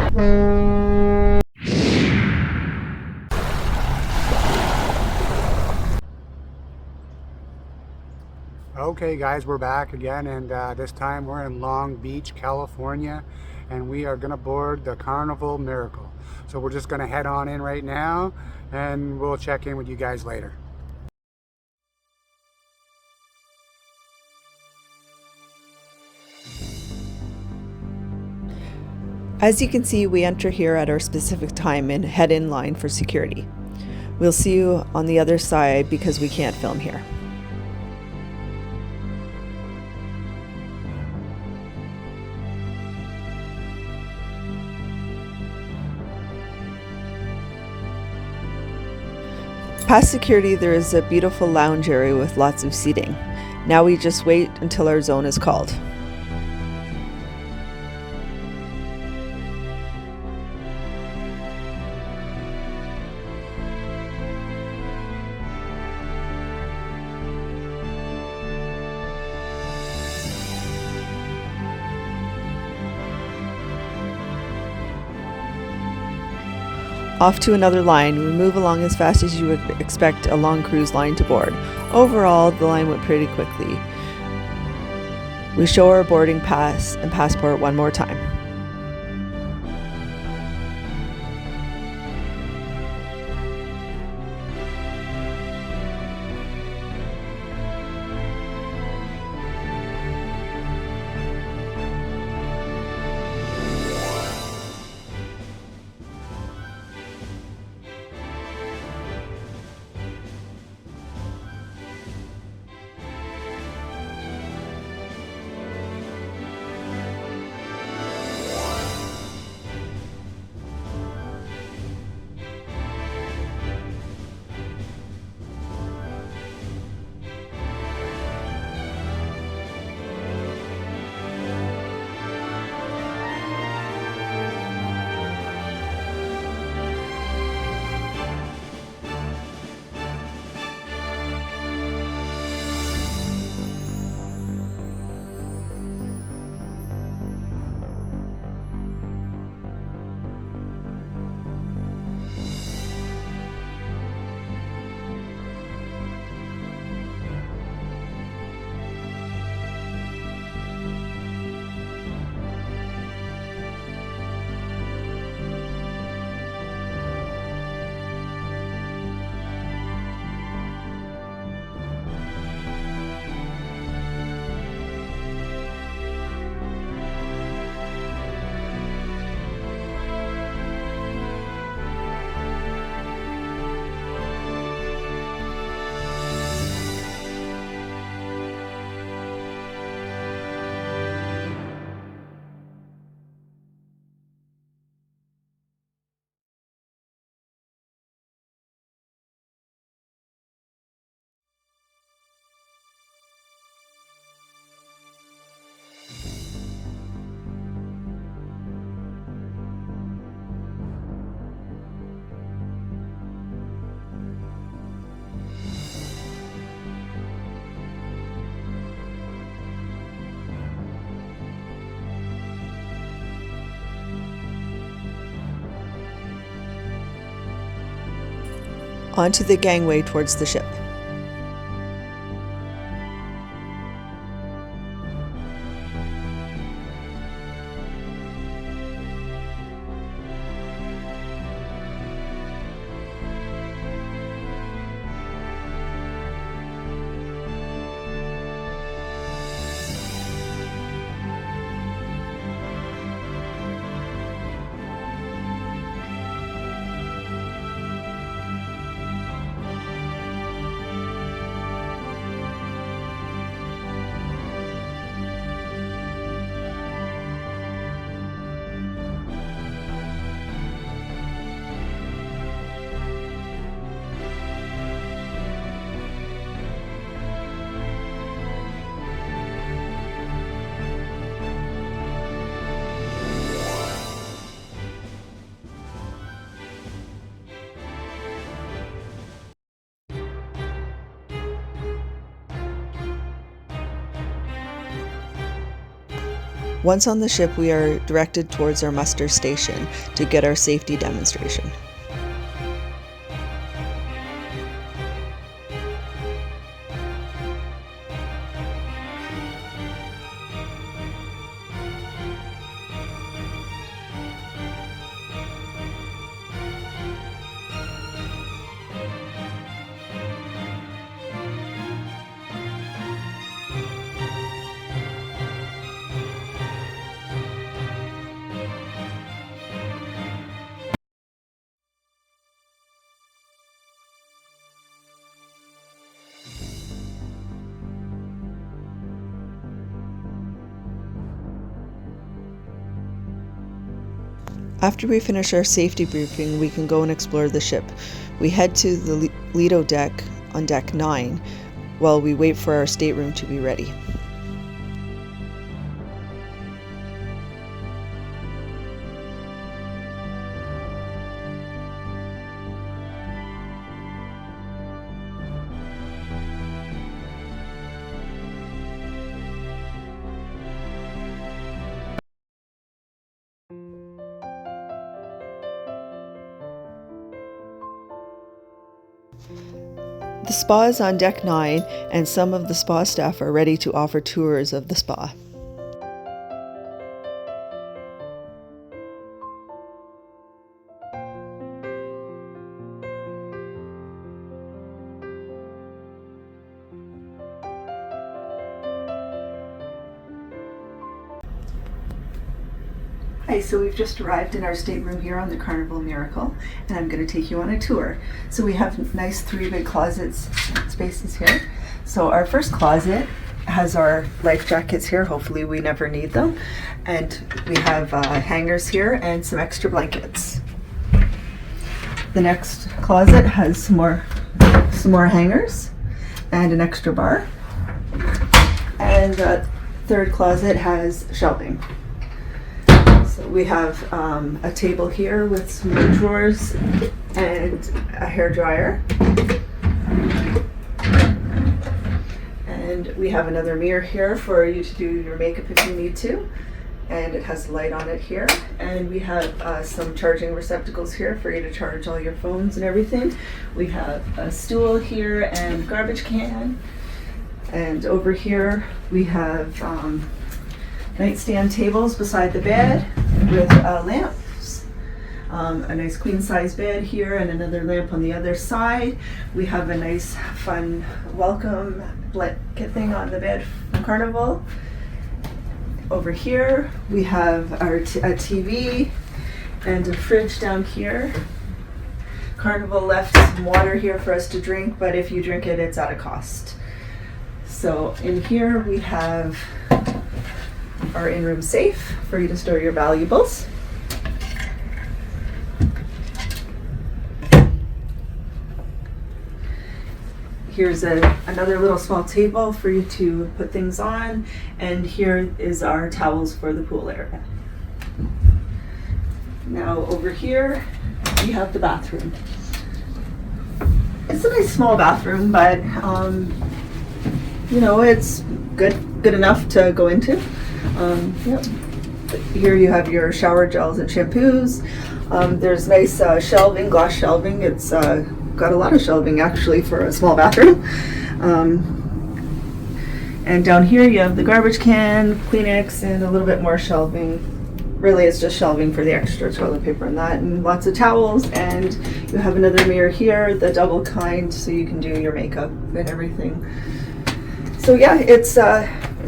Okay guys, we're back again, and this time we're in Long Beach, California, and we are going to board the Carnival Miracle. So we're just going to head on in right now, and we'll check in with you guys later. As you can see, we enter here at our specific time and head in line for security. We'll see you on the other side because we can't film here. Past security, there is a beautiful lounge area with lots of seating. Now we just wait until our zone is called. Off to another line, we move along as fast as you would expect a long cruise line to board. Overall, the line went pretty quickly. We show our boarding pass and passport one more time. Onto the gangway towards the ship. Once on the ship, we are directed towards our muster station to get our safety demonstration. After we finish our safety briefing, we can go and explore the ship. We head to the Lido deck on deck 9 while we wait for our stateroom to be ready. The spa is on deck 9, and some of the spa staff are ready to offer tours of the spa. Hi, so we've just arrived in our stateroom here on the Carnival Miracle, and I'm going to take you on a tour. So we have nice 3 big closets spaces here. So our first closet has our life jackets here. Hopefully we never need them. And we have hangers here and some extra blankets. The next closet has some more hangers and an extra bar. And the third closet has shelving. So we have a table here with some more drawers and a hair dryer. And we have another mirror here for you to do your makeup if you need to. And it has a light on it here. And we have some charging receptacles here for you to charge all your phones and everything. We have a stool here and garbage can. And over here we have nightstand tables beside the bed with lamps. A nice queen size bed here and another lamp on the other side. We have a nice fun welcome blanket thing on the bed from Carnival. Over here we have a TV and a fridge down here. Carnival left some water here for us to drink, but if you drink it, it's at a cost. So in here we have our in-room safe for you to store your valuables. Here's another little small table for you to put things on, and here is our towels for the pool area. Now over here we have the bathroom. It's a nice small bathroom, but you know, it's good enough to go into. Yep. Here you have your shower gels and shampoos. There's nice shelving, glass shelving. It's got a lot of shelving actually for a small bathroom. And down here you have the garbage can, Kleenex, and a little bit more shelving. Really, it's just shelving for the extra toilet paper and that, and lots of towels. And you have another mirror here, the double kind, so you can do your makeup and everything. So yeah, it's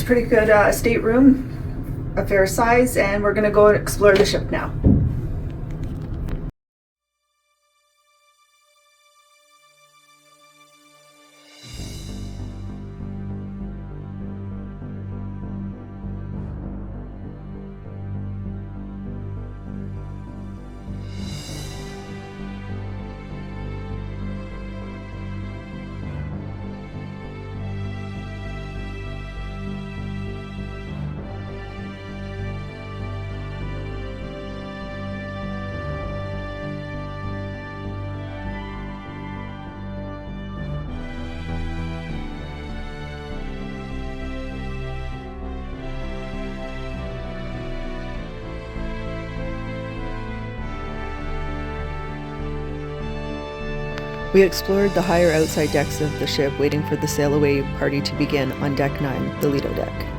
pretty good stateroom, a fair size, and we're gonna go and explore the ship now. We explored the higher outside decks of the ship, waiting for the Sailaway Party to begin on Deck 9, the Lido deck.